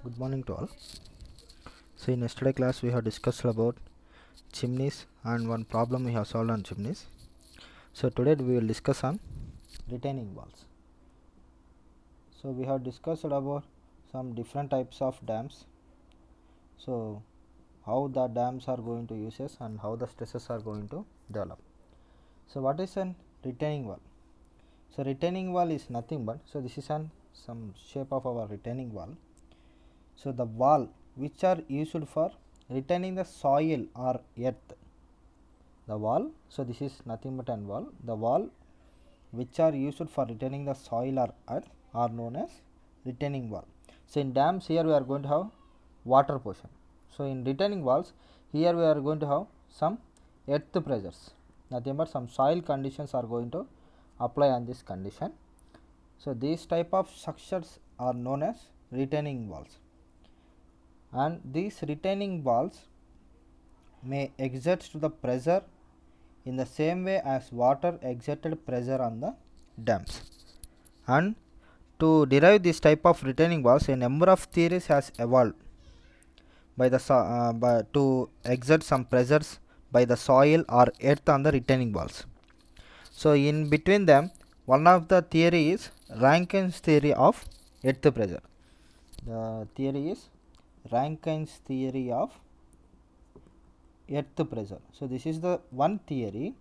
Good morning to all. So in yesterday class we have discussed about chimneys and one problem we have solved on chimneys. So today we will discuss on retaining walls. So we have discussed about some different types of dams. So how the dams are going to uses and how the stresses are going to develop. So what is an retaining wall? So retaining wall is nothing but, so this is an some shape of our retaining wall. So the wall which are used for retaining the soil or earth. The wall, so this is nothing but an wall. The wall which are used for retaining the soil or earth are known as retaining wall. So in dams here we are going to have water portion. So in retaining walls here we are going to have some earth pressures. Nothing but some soil conditions are going to apply on this condition. So these type of structures are known as retaining walls, and these retaining walls may exert to the pressure in the same way as water exerted pressure on the dams. And to derive this type of retaining walls, a number of theories has evolved to exert some pressures by the soil or earth on the retaining walls. So in between them, one of the theory is Rankine's theory of earth pressure. The theory is Rankine's theory of earth pressure. So this is the one theory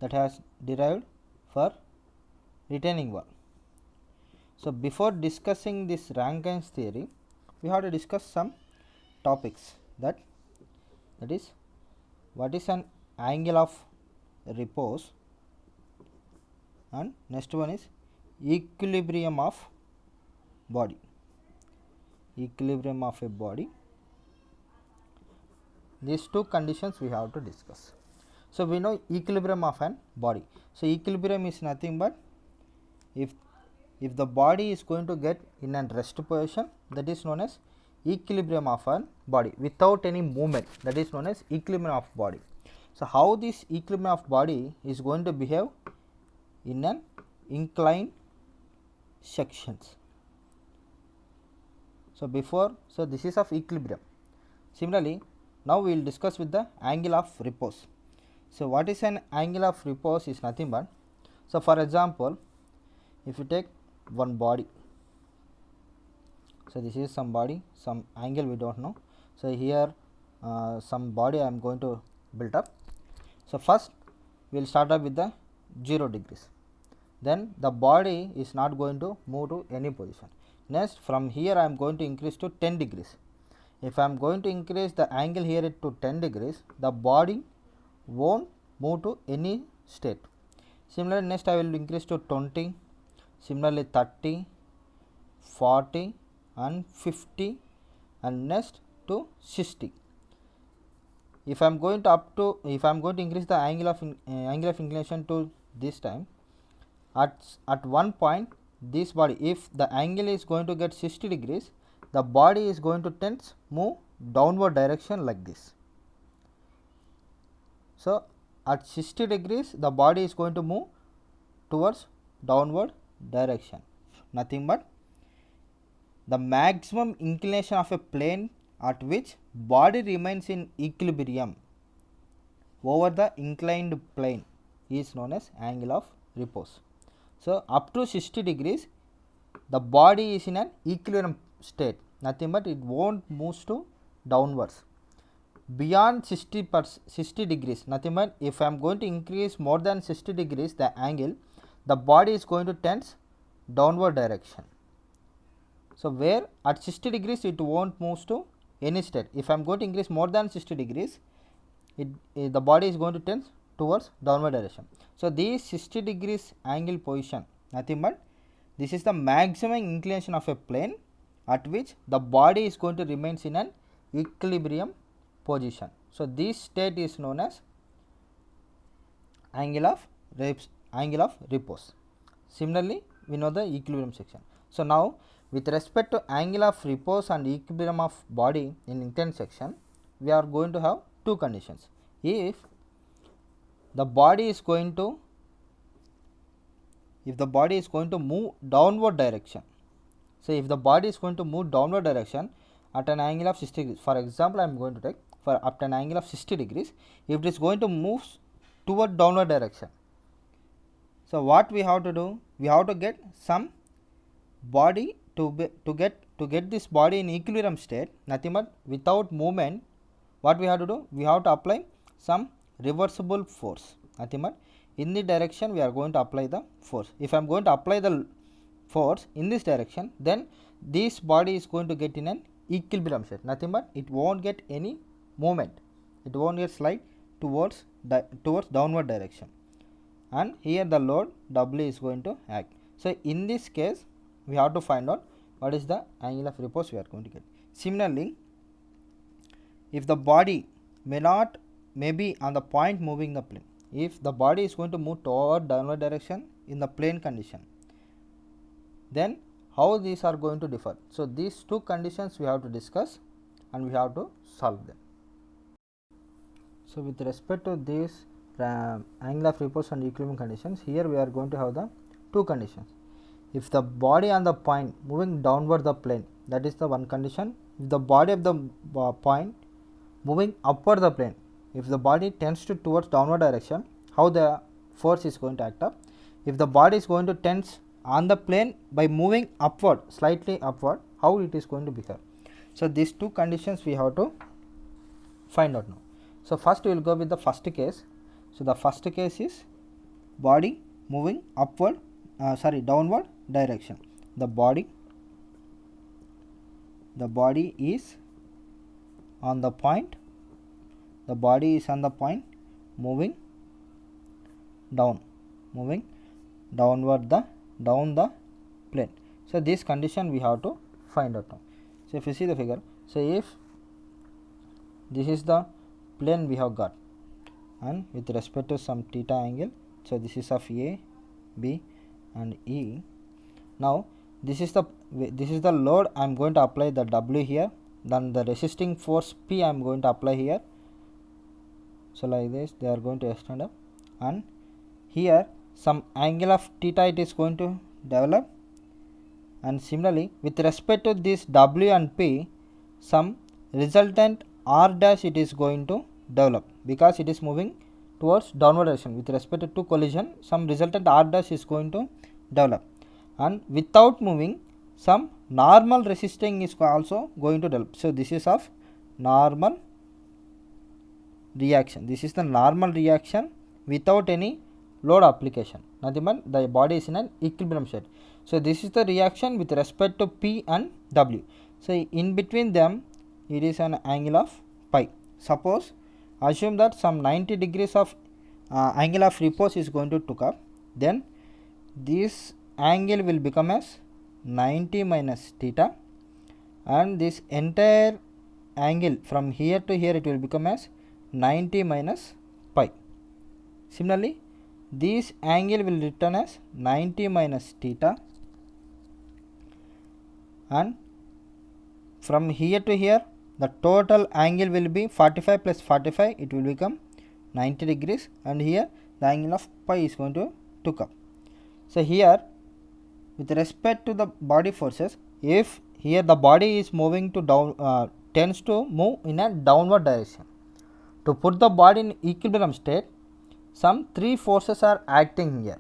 that has derived for retaining wall. So before discussing this Rankine's theory, we have to discuss some topics, that is what is an angle of repose, and next one is equilibrium of body. Equilibrium of a body. These two conditions we have to discuss. So we know equilibrium of an body. So equilibrium is nothing but if the body is going to get in a rest position, that is known as equilibrium of an body without any movement, that is known as equilibrium of body. So how this equilibrium of body is going to behave in an inclined sections. So this is of equilibrium. Similarly, now we will discuss with the angle of repose. So what is an angle of repose is nothing but, so for example, if you take one body, so this is some body, some angle we don't know. So here some body I am going to build up. So first we will start up with the 0 degrees. Then the body is not going to move to any position. Next, from here I am going to increase to 10 degrees. If I am going to increase the angle here to 10 degrees, the body won't move to any state. Similarly, next I will increase to 20, similarly 30, 40 and 50, and next to 60. If I am going to increase the angle of inclination to this time, at one point this body, if the angle is going to get 60 degrees, the body is going to move downward direction like this. So at 60 degrees the body is going to move towards downward direction, nothing but the maximum inclination of a plane at which body remains in equilibrium over the inclined plane is known as angle of repose. So up to 60 degrees the body is in an equilibrium state, nothing but it won't move to downwards. Beyond 60 degrees, nothing but if I am going to increase more than 60 degrees the angle, the body is going to tense downward direction. So where at 60 degrees it won't move to any state. If I am going to increase more than 60 degrees, the body is going to tense towards downward direction. So this 60 degrees angle position, nothing but this is the maximum inclination of a plane at which the body is going to remain in an equilibrium position. So this state is known as angle of repose. Similarly, we know the equilibrium section. So now with respect to angle of repose and equilibrium of body in inclined section, we are going to have two conditions. If the body is going to move downward direction, So if the body is going to move downward direction at an angle of 60 degrees, for example I am going to take for up to an angle of 60 degrees, if it is going to move toward downward direction, so what we have to do, we have to get some body to get this body in equilibrium state, nothing but without movement. What we have to do, we have to apply some reversible force, nothing but in the direction we are going to apply the force. If I am going to apply the force in this direction, then this body is going to get in an equilibrium state, nothing but it won't get any movement, it won't get slide towards downward direction, and here the load W is going to act. So in this case we have to find out what is the angle of repose we are going to get. Similarly, if the body may be on the point moving the plane, if the body is going to move toward downward direction in the plane condition, then how these are going to differ. So these two conditions we have to discuss and we have to solve them. So with respect to these angle of repose and equilibrium conditions, here we are going to have the two conditions. If the body on the point moving downward the plane, that is the one condition. If the body of the point moving upward the plane, if the body tends to towards downward direction, how the force is going to act up. If the body is going to tense on the plane by moving upward, slightly upward, how it is going to behave. So these two conditions we have to find out now. So first we will go with the first case. So the first case is body moving downward direction. The body is on the point, moving down, down the plane. So this condition we have to find out now. So if you see the figure, so if this is the plane we have got, and with respect to some theta angle, so this is of A, B and E. Now this is the load I am going to apply the W here, then the resisting force P I am going to apply here. So like this they are going to extend up, and here some angle of theta it is going to develop, and similarly with respect to this W and P, some resultant R dash it is going to develop, because it is moving towards downward direction. With respect to collision, some resultant R dash is going to develop, and without moving some normal resisting is also going to develop. So this is of normal reaction, this is the normal reaction without any load application, nothing but the body is in an equilibrium state. So this is the reaction with respect to P and W. So in between them it is an angle of pi. Suppose assume that some 90 degrees of angle of repose is going to took up, then this angle will become as 90 minus theta, and this entire angle from here to here it will become as 90 minus pi. Similarly this angle will return as 90 minus theta, and from here to here the total angle will be 45 plus 45, it will become 90 degrees, and here the angle of pi is going to took up. So here with respect to the body forces, if here the body is moving to down tends to move in a downward direction, to put the body in equilibrium state, some three forces are acting here,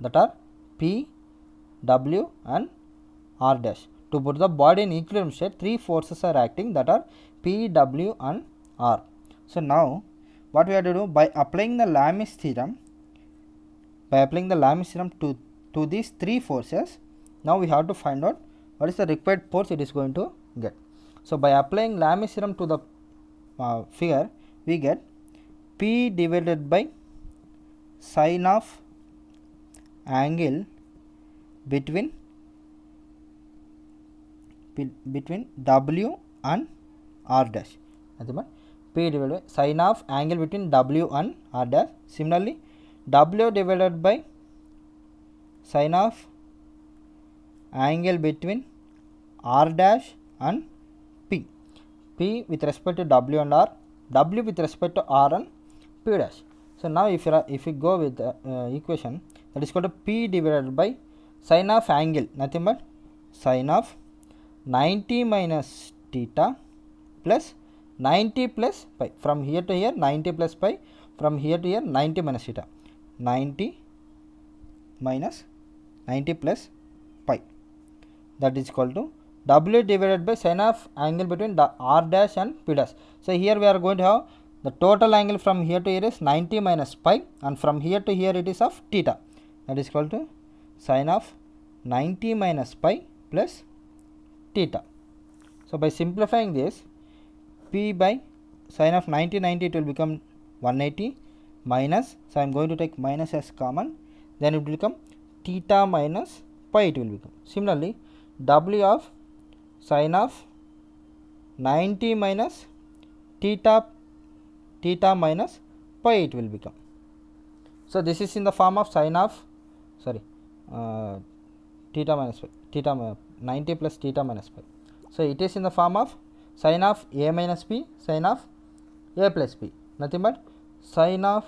that are P, W and R dash. To put the body in equilibrium state, three forces are acting, that are P, W and R. So now what we have to do, by applying the Lami's theorem, to these three forces, now we have to find out what is the required force it is going to get. So by applying Lami's theorem to the figure, we get P divided by sine of angle between W and R dash, P divided by sine of angle between W and R dash. Similarly W divided by sine of angle between R dash and P, P with respect to W and R, W with respect to R and P dash. So now if you go with the equation, that is called P divided by sine of angle, nothing but sine of 90 minus theta plus 90 plus pi. From here to here 90 plus pi, from here to here 90 minus theta, 90 minus 90 plus pi, that is equal to W divided by sine of angle between the R dash and P dash. So here we are going to have the total angle from here to here is 90 minus pi, and from here to here it is of theta, that is equal to sine of 90 minus pi plus theta. So by simplifying this, P by sine of 90 it will become 180 minus, so I am going to take minus as common, then it will become theta minus pi it will become. Similarly, W of sine of 90 minus theta minus pi it will become. So this is in the form of sine of theta minus pi, 90 plus theta minus pi. So it is in the form of sine of a minus b, sine of a plus b, nothing but sine of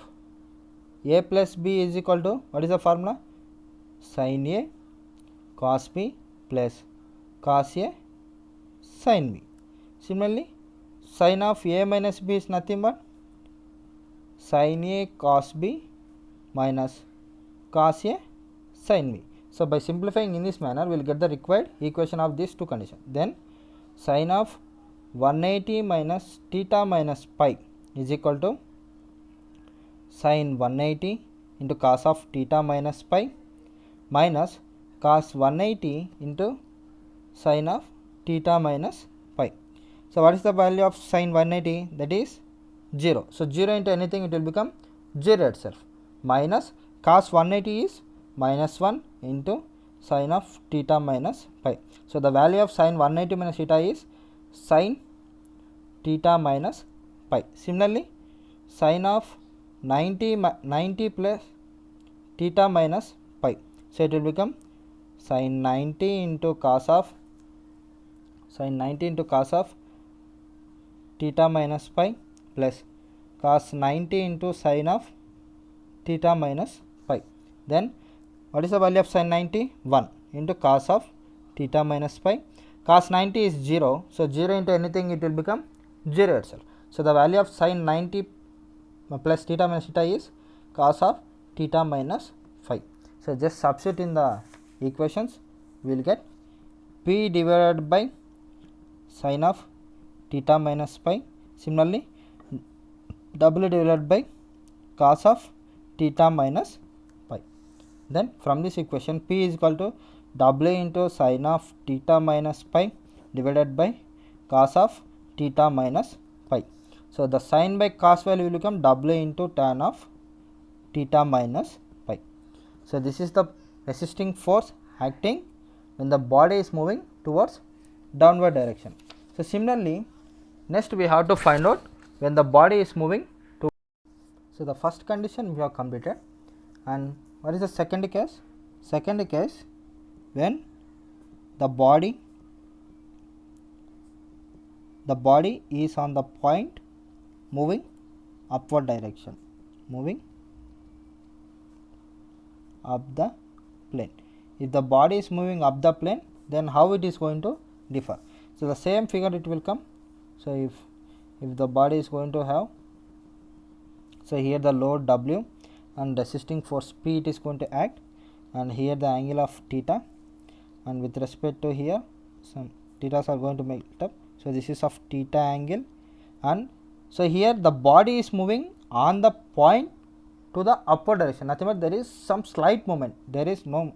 a plus b is equal to, what is the formula? Sin a cos b plus cos a sin b. Similarly, sine of a minus b is nothing but sin a cos b minus cos a sin b. So by simplifying in this manner, we will get the required equation of these two conditions. Then sine of 180 minus theta minus pi is equal to sin 180 into cos of theta minus pi minus cos 180 into sin of theta minus pi. So what is the value of sin 180? That is 0. So 0 into anything it will become 0 itself, minus cos 180 is minus 1 into sin of theta minus pi. So the value of sin 180 minus theta is sin theta minus pi. Similarly, sin of 90 plus theta minus pi. So it will become sin 90 into cos of theta minus pi plus cos 90 into sin of theta minus pi. Then what is the value of sin 90? 1 into cos of theta minus pi. Cos 90 is 0. So 0 into anything it will become 0 itself. So the value of sin 90 plus theta minus theta is cos of theta minus phi. So just substitute in the equations, we will get P divided by sin of theta minus pi. Similarly, W divided by cos of theta minus pi. Then from this equation, P is equal to W into sin of theta minus pi divided by cos of theta minus pi. So the sin by cos value will become W into tan of theta minus pi. So this is the resisting force acting when the body is moving towards downward direction. So similarly, next we have to find out when the body is moving to. So the first condition we have completed, and what is the second case? Second case, when the body is on the point moving upward direction, moving up the plane. If the body is moving up the plane, then how it is going to differ? So the same figure it will come. So if the body is going to have, so here the load W and resisting force P it is going to act, and here the angle of theta, and with respect to here some thetas are going to make up. So this is of theta angle, and so here the body is moving on the point to the upward direction, nothing but there is some slight movement, there is no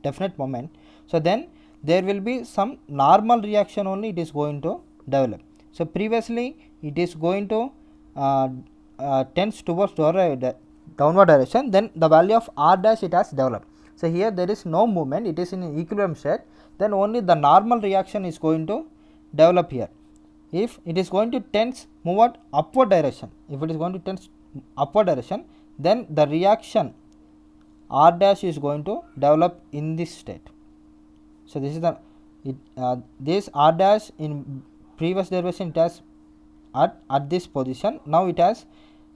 definite moment. So then there will be some normal reaction only it is going to develop. So previously it is going to tends towards downward direction, then the value of R dash it has developed. So here there is no movement, it is in equilibrium state, then only the normal reaction is going to develop here. If it is going to tends move upward direction, if it is going to tends upward direction, then the reaction R dash is going to develop in this state. So this is the this R dash in previous derivation it has at this position, now it has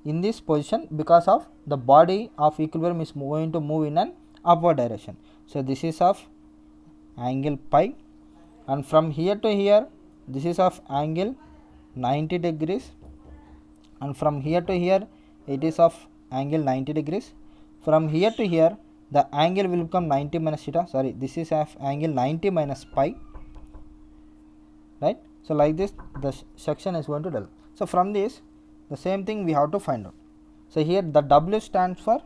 in this position because of the body of equilibrium is going to move in an upward direction. So this is of angle pi, and from here to here this is of angle 90 degrees, and from here to here it is of angle 90 degrees. From here to here the angle will become 90 minus theta, sorry, this is of angle 90 minus pi, right? So like this the section is going to develop. So from this the same thing we have to find out. So here the W stands for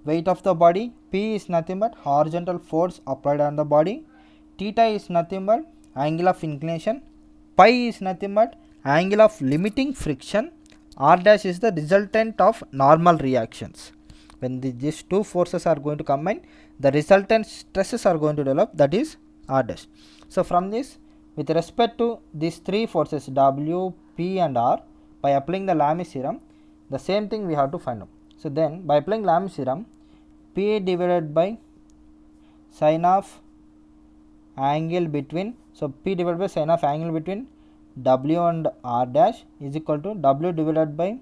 weight of the body, P is nothing but horizontal force applied on the body, theta is nothing but angle of inclination, pi is nothing but angle of limiting friction, R dash is the resultant of normal reactions. When these two forces are going to combine, the resultant stresses are going to develop, that is R dash. So from this, with respect to these three forces W, P and R, by applying the Lami's theorem, the same thing we have to find out. So then by applying Lami's theorem, P divided by sine of angle between, so P divided by sine of angle between W and R dash is equal to W divided by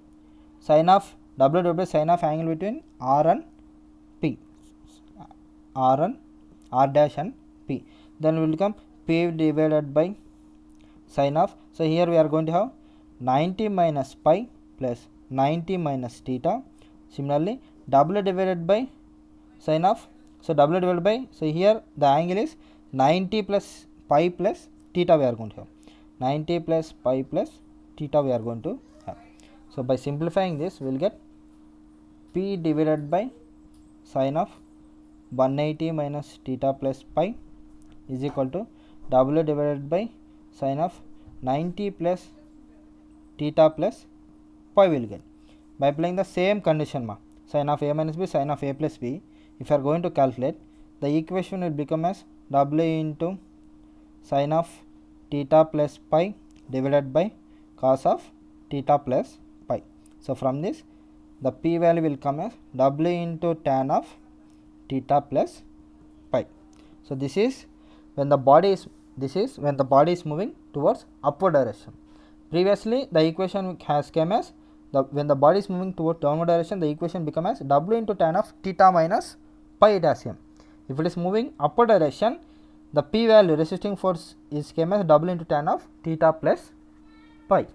sine of angle between R and P, R dash and P. Then will become P divided by sine of, so here we are going to have 90 minus pi plus 90 minus theta. Similarly W divided by sine of, so W divided by, so here the angle is 90 plus pi plus theta we are going to have, 90 plus pi plus theta we are going to have. So by simplifying this we will get P divided by sine of 180 minus theta plus pi is equal to W divided by sine of 90 plus theta plus pi will get. By applying the same condition, sine of A minus B, sine of A plus B, if you are going to calculate, the equation will become as W into sine of theta plus pi divided by cos of theta plus pi. So from this the P value will come as W into tan of theta plus pi. So this is when the body is moving towards upward direction. Previously the equation has came as when the body is moving towards downward direction, the equation become as W into tan of theta minus pi it has came. If it is moving upward direction, the P value resisting force is came as W into tan of theta plus pi.